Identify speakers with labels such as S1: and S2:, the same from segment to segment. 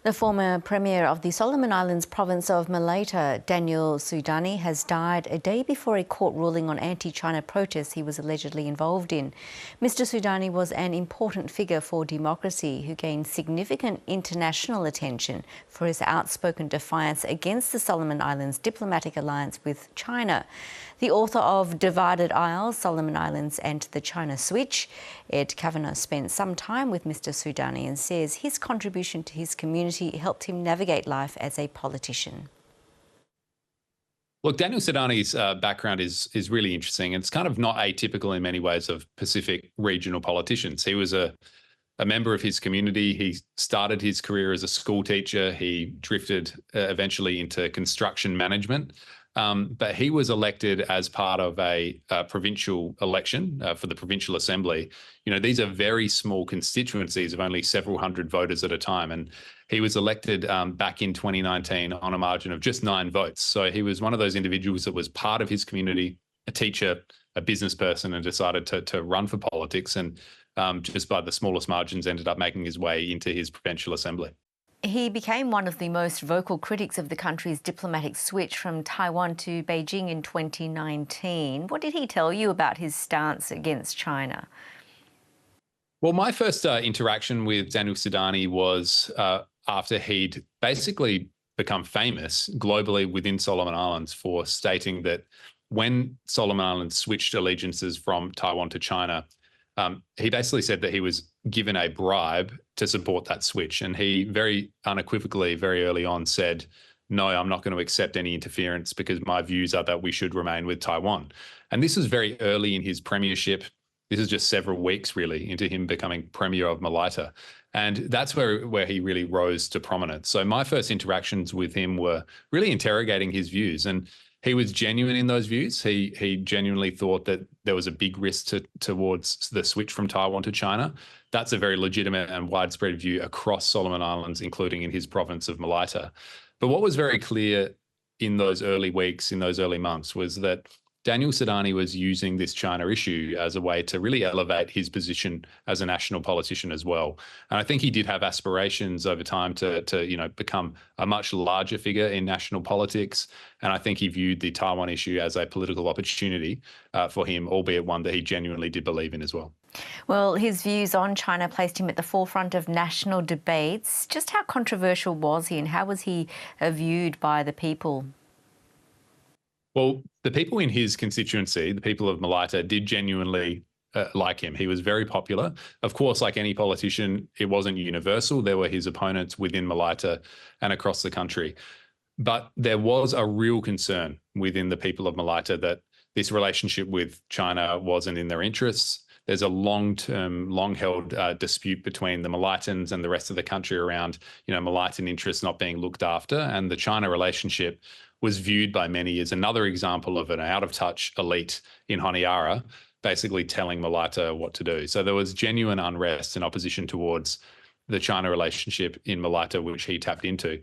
S1: The former Premier of the Solomon Islands province of Malaita, Daniel Suidani, has died a day before a court ruling on anti-China protests he was allegedly involved in. Mr. Suidani was an important figure for democracy who gained significant international attention for his outspoken defiance against the Solomon Islands' diplomatic alliance with China. The author of Divided Isles, Solomon Islands and the China Switch, Ed Cavanough, spent some time with Mr. Suidani and says his contribution to his community helped him navigate life as a politician.
S2: Look, Daniel Suidani's background is really interesting. It's kind of not atypical in many ways of Pacific regional politicians. He was a member of his community. He started his career as a school teacher. He drifted eventually into construction management. But he was elected as part of a provincial election for the provincial assembly. You know, these are very small constituencies of only several hundred voters at a time. And he was elected back in 2019 on a margin of just 9 votes. So he was one of those individuals that was part of his community, a teacher, a business person, and decided to run for politics. And just by the smallest margins ended up making his way into his provincial assembly.
S1: He became one of the most vocal critics of the country's diplomatic switch from Taiwan to Beijing in 2019. What did he tell you about his stance against China?
S2: Well, my first interaction with Daniel Suidani was after he'd basically become famous globally within Solomon Islands for stating that when Solomon Islands switched allegiances from Taiwan to China, he basically said that he was given a bribe to support that switch. And he very unequivocally, very early on said, no, I'm not going to accept any interference because my views are that we should remain with Taiwan. And this was very early in his premiership. This is just several weeks really into him becoming Premier of Malaita. And that's where he really rose to prominence. So my first interactions with him were really interrogating his views. And he was genuine in those views. He genuinely thought that there was a big risk towards the switch from Taiwan to China. That's a very legitimate and widespread view across Solomon Islands, including in his province of Malaita. But what was very clear in those early weeks, in those early months, was that Daniel Suidani was using this China issue as a way to really elevate his position as a national politician as well. And I think he did have aspirations over time to become a much larger figure in national politics. And I think he viewed the Taiwan issue as a political opportunity for him, albeit one that he genuinely did believe in as well.
S1: Well, his views on China placed him at the forefront of national debates. Just how controversial was he and how was he viewed by the people?
S2: Well, the people in his constituency, the people of Malaita, did genuinely like him. He was very popular. Of course, like any politician, it wasn't universal. There were his opponents within Malaita and across the country. But there was a real concern within the people of Malaita that this relationship with China wasn't in their interests. There's a long-term, long-held dispute between the Malaitans and the rest of the country around, Malaitan interests not being looked after, and the China relationship was viewed by many as another example of an out-of-touch elite in Honiara, basically telling Malaita what to do. So there was genuine unrest and opposition towards the China relationship in Malaita, which he tapped into.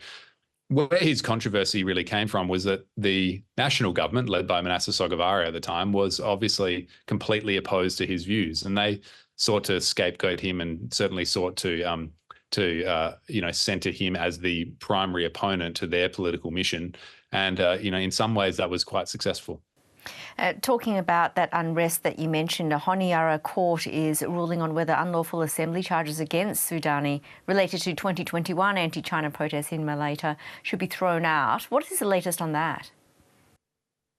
S2: Where his controversy really came from was that the national government, led by Manasseh Sogavare at the time, was obviously completely opposed to his views, and they sought to scapegoat him and certainly sought to center him as the primary opponent to their political mission. And, in some ways that was quite successful.
S1: Talking about that unrest that you mentioned, a Honiara court is ruling on whether unlawful assembly charges against Suidani related to 2021 anti-China protests in Malaita should be thrown out. What is the latest on that?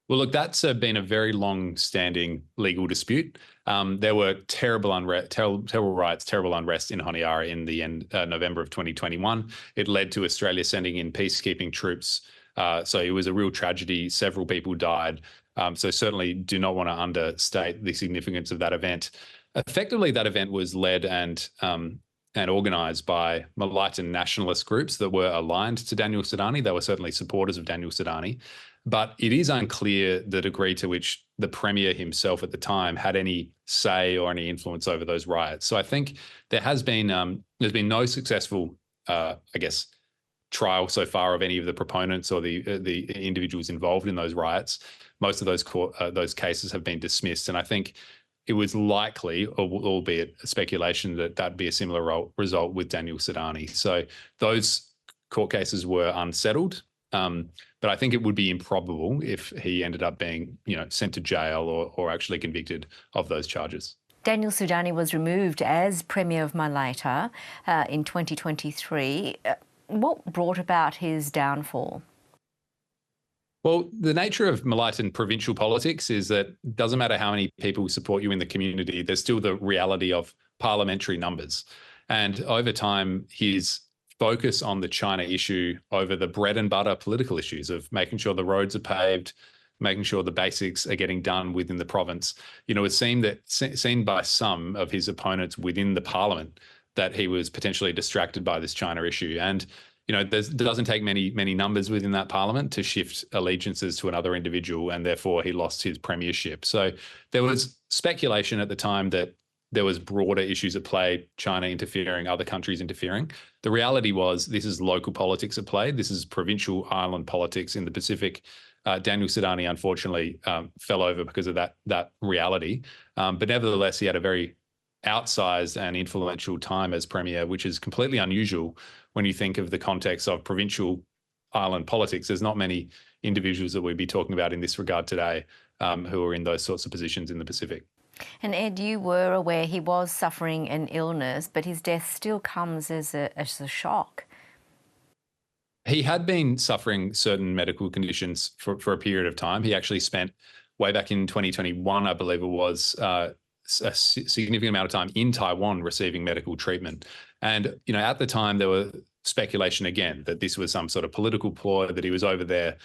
S2: Well, look, that's been a very long-standing legal dispute. There were terrible riots, terrible unrest in Honiara in the end, November of 2021. It led to Australia sending in peacekeeping troops. So it was a real tragedy. Several people died. So certainly do not want to understate the significance of that event. Effectively, that event was led and organised by Malaitan nationalist groups that were aligned to Daniel Suidani. They were certainly supporters of Daniel Suidani. But it is unclear the degree to which the Premier himself at the time had any say or any influence over those riots. So I think there has been there's been no successful, trial so far of any of the proponents or the individuals involved in those riots. Most of those cases have been dismissed, and I think it was likely, albeit speculation, that that'd be a similar result with Daniel Suidani. So those court cases were unsettled. But I think it would be improbable if he ended up being, sent to jail or actually convicted of those charges.
S1: Daniel Suidani was removed as Premier of Malaita in 2023. What brought about his downfall?
S2: Well, the nature of Malaitan provincial politics is that it doesn't matter how many people support you in the community, there's still the reality of parliamentary numbers. And over time, his focus on the China issue over the bread and butter political issues of making sure the roads are paved, making sure the basics are getting done within the province. It seemed seen by some of his opponents within the parliament that he was potentially distracted by this China issue. And there doesn't take many numbers within that parliament to shift allegiances to another individual, and therefore he lost his premiership. So there was speculation at the time that there was broader issues at play, China interfering, other countries interfering. The reality was this is local politics at play. This is provincial island politics in the Pacific. Daniel Suidani, unfortunately, fell over because of that reality. But nevertheless, he had a very outsized and influential time as Premier, which is completely unusual when you think of the context of provincial island politics. There's not many individuals that we'd be talking about in this regard today who are in those sorts of positions in the Pacific.
S1: And Ed, you were aware he was suffering an illness, but his death still comes as a shock.
S2: He had been suffering certain medical conditions for a period of time. He actually spent, way back in 2021, I believe it was, a significant amount of time in Taiwan receiving medical treatment. And, at the time, there was speculation again that this was some sort of political ploy, that he was over there,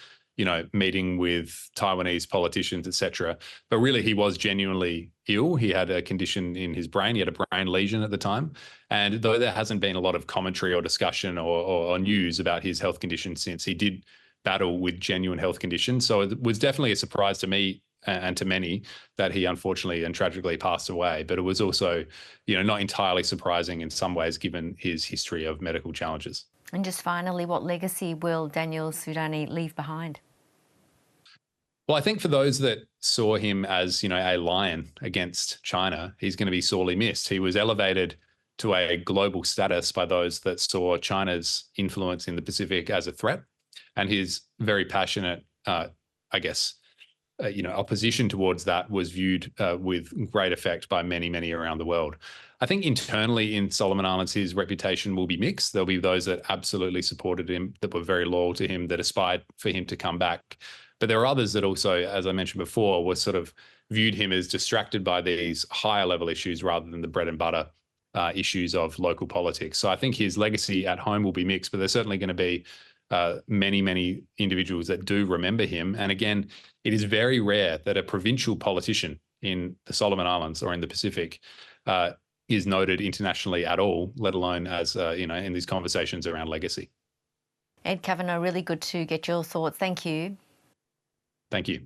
S2: meeting with Taiwanese politicians, etc. But really, he was genuinely ill. He had a condition in his brain. He had a brain lesion at the time. And though there hasn't been a lot of commentary or discussion or news about his health condition since, he did battle with genuine health conditions. So it was definitely a surprise to me and to many that he unfortunately and tragically passed away. But it was also, not entirely surprising in some ways, given his history of medical challenges.
S1: And just finally, what legacy will Daniel Suidani leave behind?
S2: Well, I think for those that saw him as, a lion against China, he's going to be sorely missed. He was elevated to a global status by those that saw China's influence in the Pacific as a threat, and his very passionate, opposition towards that was viewed with great effect by many around the world. I think internally in Solomon Islands, his reputation will be mixed. There'll be those that absolutely supported him, that were very loyal to him, that aspired for him to come back. But there are others that also, as I mentioned before, were sort of viewed him as distracted by these higher level issues rather than the bread and butter issues of local politics. So I think his legacy at home will be mixed, but there's certainly going to be many individuals that do remember him. And again, it is very rare that a provincial politician in the Solomon Islands or in the Pacific is noted internationally at all, let alone as, in these conversations around legacy.
S1: Ed Cavanough, really good to get your thoughts. Thank you.
S2: Thank you.